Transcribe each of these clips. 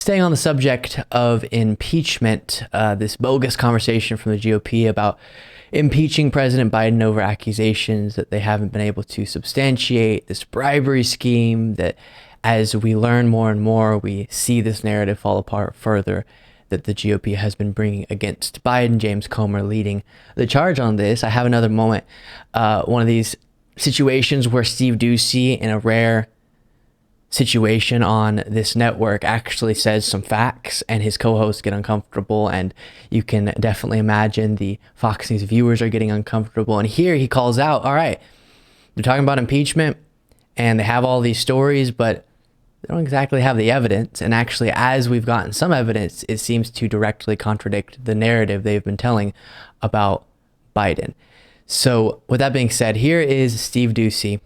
Staying on the subject of impeachment, this bogus conversation from the GOP about impeaching President Biden over accusations that they haven't been able to substantiate, this bribery scheme that as we learn more and more, we see this narrative fall apart further that the GOP has been bringing against Biden. James Comer leading the charge on this. I have another moment, one of these situations where Steve Doocy, in a rare situation on this network, actually says some facts and his co-hosts get uncomfortable, and you can definitely imagine the Fox News viewers are getting uncomfortable. And here he calls out, all right, they're talking about impeachment and they have all these stories, but they don't exactly have the evidence. And actually, as we've gotten some evidence, it seems to directly contradict the narrative they've been telling about Biden. So with that being said, here is Steve Doocy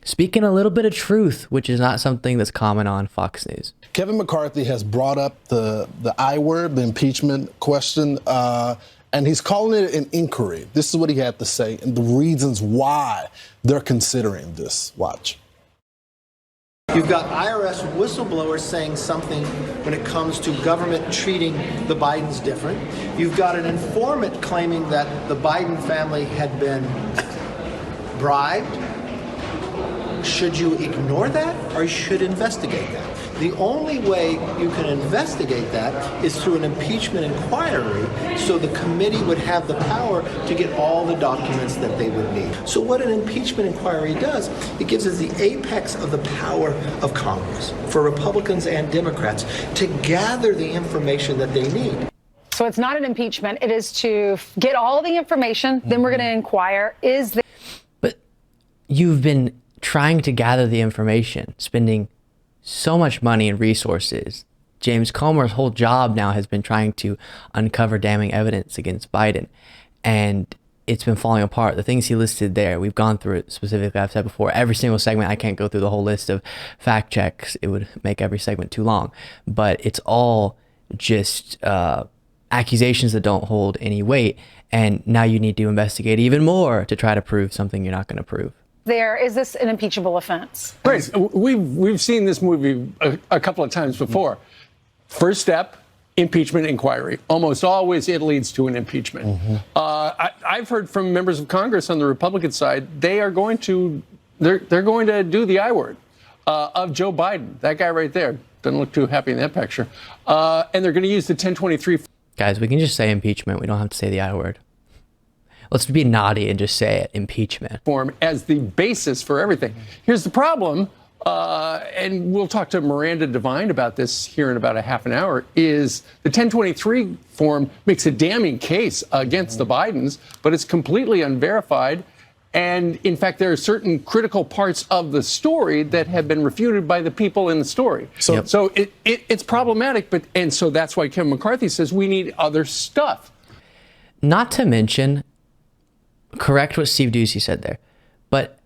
speaking a little bit of truth, which is not something that's common on Fox News. Kevin McCarthy has brought up the I word, the impeachment question, and he's calling it an inquiry. This is what he had to say and the reasons why they're considering this. Watch. You've got IRS whistleblowers saying something when it comes to government treating the Bidens different. You've got an informant claiming that the Biden family had been bribed. Should you ignore that or should investigate that? The only way you can investigate that is through an impeachment inquiry, so the committee would have the power to get all the documents that they would need. So what an impeachment inquiry does, it gives us the apex of the power of Congress for Republicans and Democrats to gather the information that they need. So it's not an impeachment. It is to get all the information. Then we're going to inquire. But you've been trying to gather the information, spending so much money and resources. James Comer's whole job now has been trying to uncover damning evidence against Biden, and it's been falling apart. The things he listed there, we've gone through it specifically. I've said before, every single segment, I can't go through the whole list of fact checks. It would make every segment too long, but it's all just accusations that don't hold any weight, and now you need to investigate even more to try to prove something you're not going to prove. Is this an impeachable offense? Right. We've seen this movie a couple of times before. First step, impeachment inquiry. Almost always it leads to an impeachment. I've heard from members of Congress on the Republican side, they're going to do the I word of Joe Biden. That guy right there doesn't look too happy in that picture. And they're going to use the 1023. Guys, we can just say impeachment. We don't have to say the I word. Let's be naughty and just say it, impeachment. Form as the basis for everything. Here's the problem, and we'll talk to Miranda Devine about this here in about a half an hour, is the 1023 form makes a damning case against the Bidens, but it's completely unverified. And in fact, there are certain critical parts of the story that have been refuted by the people in the story. So it's problematic, and so that's why Kevin McCarthy says we need other stuff. Not to mention, correct what Steve Doocy said there, but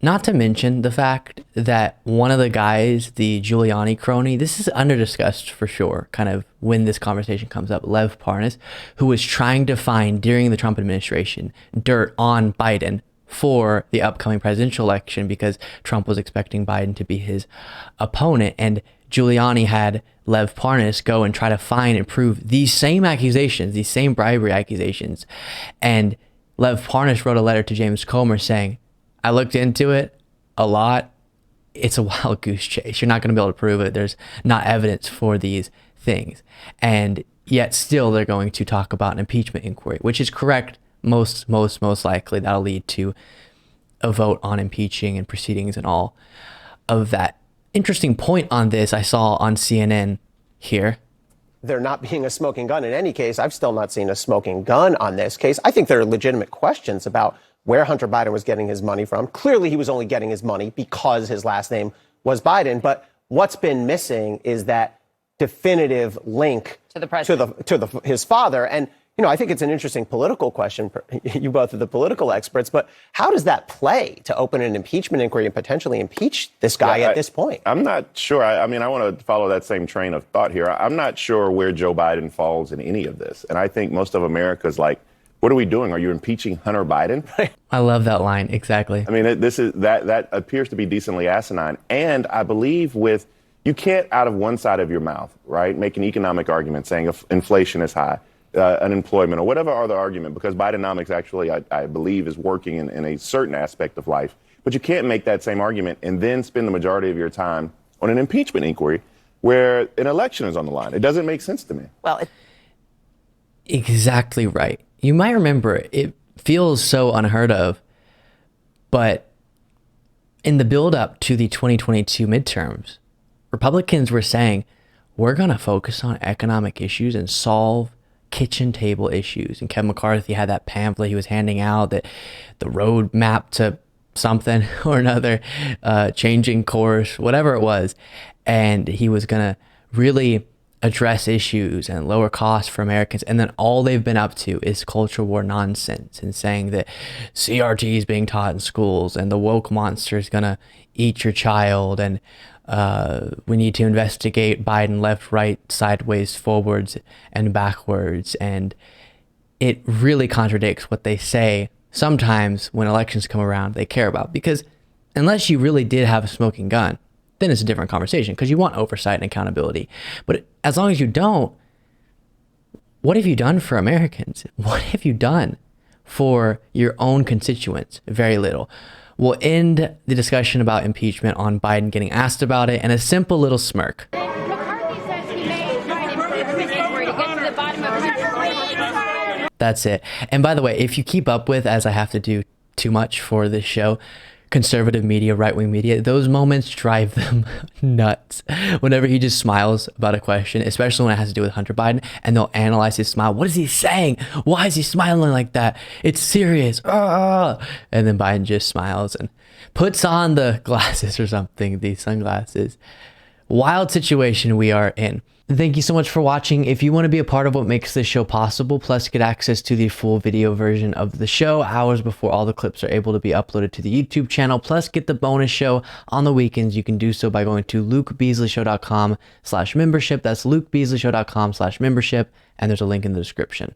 not to mention the fact that one of the guys, the Giuliani crony, this is under-discussed for sure, kind of when this conversation comes up, Lev Parnas, who was trying to find, during the Trump administration, dirt on Biden for the upcoming presidential election because Trump was expecting Biden to be his opponent. And Giuliani had Lev Parnas go and try to find and prove these same accusations, these same bribery accusations. And Lev Parnas wrote a letter to James Comer saying, I looked into it a lot. It's a wild goose chase. You're not going to be able to prove it. There's not evidence for these things. And yet still they're going to talk about an impeachment inquiry, which is correct. Most likely that'll lead to a vote on impeaching and proceedings and all of that. Interesting point on this I saw on CNN here. There not being a smoking gun in any case, I've still not seen a smoking gun on this case. I think there are legitimate questions about where Hunter Biden was getting his money from. Clearly, he was only getting his money because his last name was Biden. But what's been missing is that definitive link to the president, his father. And I think it's an interesting political question. You both are the political experts, but how does that play to open an impeachment inquiry and potentially impeach this guy at this point? I'm not sure. I want to follow that same train of thought here. I'm not sure where Joe Biden falls in any of this. And I think most of America's like, what are we doing? Are you impeaching Hunter Biden? I love that line. Exactly. I mean, that appears to be decently asinine. And I believe with you can't, out of one side of your mouth, right, make an economic argument saying if inflation is high, unemployment, or whatever other argument, because Bidenomics actually, I believe, is working in a certain aspect of life. But you can't make that same argument and then spend the majority of your time on an impeachment inquiry where an election is on the line. It doesn't make sense to me. Well, Exactly right. You might remember it feels so unheard of, but in the build up to the 2022 midterms, Republicans were saying, we're going to focus on economic issues and solve kitchen table issues. And Kevin McCarthy had that pamphlet he was handing out, that the roadmap to something or another, changing course, whatever it was. And he was going to really address issues and lower costs for Americans. And then all they've been up to is culture war nonsense and saying that CRT is being taught in schools and the woke monster is going to eat your child. And we need to investigate Biden left, right, sideways, forwards, and backwards. And it really contradicts what they say sometimes when elections come around they care about. Because unless you really did have a smoking gun, then it's a different conversation because you want oversight and accountability. But as long as you don't, what have you done for Americans? What have you done for your own constituents? Very little. We'll end the discussion about impeachment on Biden getting asked about it and a simple little smirk. McCarthy says he may try an impeachment inquiry to get to the bottom of it. That's it. And by the way, if you keep up with, as I have to do too much for this show, conservative media, right-wing media, those moments drive them nuts. Whenever he just smiles about a question, especially when it has to do with Hunter Biden, and they'll analyze his smile. What is he saying? Why is he smiling like that? It's serious. And then Biden just smiles and puts on the glasses or something, these sunglasses. Wild situation we are in. Thank you so much for watching. If you want to be a part of what makes this show possible, plus get access to the full video version of the show hours before all the clips are able to be uploaded to the YouTube channel, plus get the bonus show on the weekends, you can do so by going to lukebeasleyshow.com/membership. That's lukebeasleyshow.com/membership, and there's a link in the description.